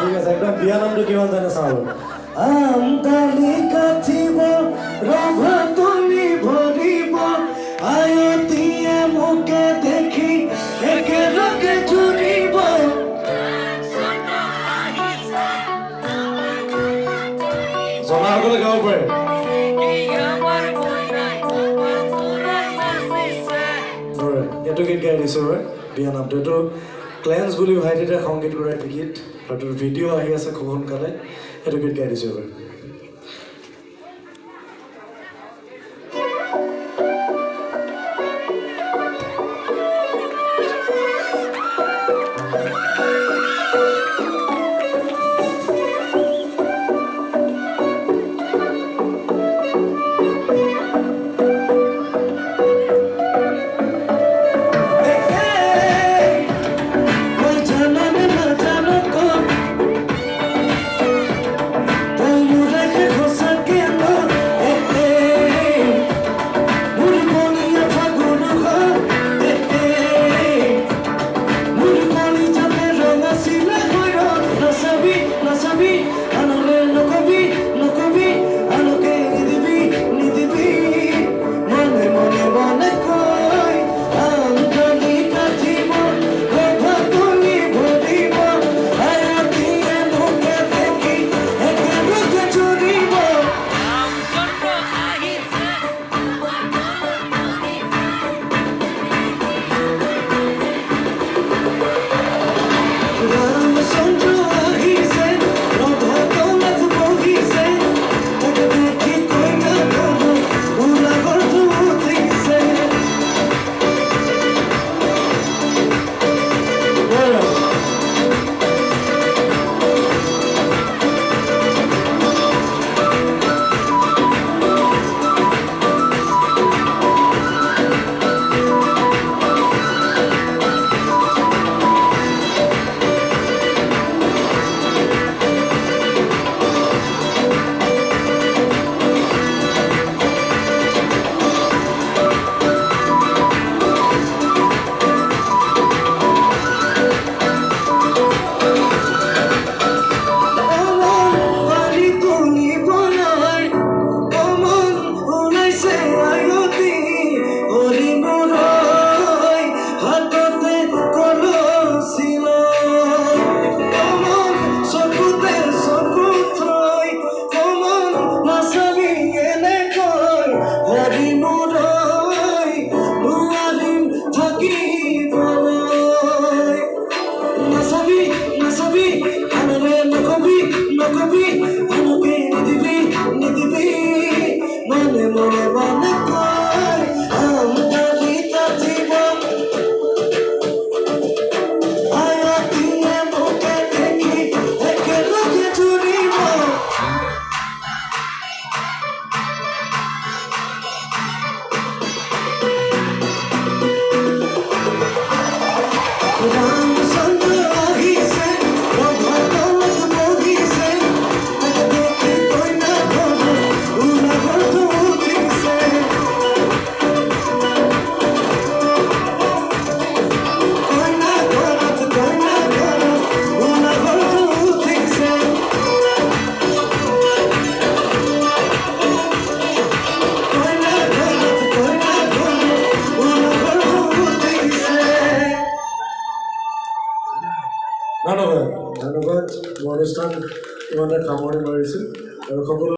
ঠিক আছে একদম বিয়া নামটো কিমান জানে চাওঁ আমদালি কাঠিব ৰভা তুলি ভৰিব আয়তীয়ে মোকে দেখি একেলগে জুৰিব জনাসকলে গাব পাৰে এইটো গীত গাই দিছোঁ বিয়া নামটো এইটো ক্লেন্স বুলি ভাইটিতে সংগীত কৰা এইটো গীত আৰু তোৰ ভিডিঅ' আহি আছে খুব সোনকালে এইটো গীত গাই দিছোঁ ধন্যবাদ মই অনুষ্ঠান ইমানে সামৰণি মাৰিছোঁ আৰু সকলো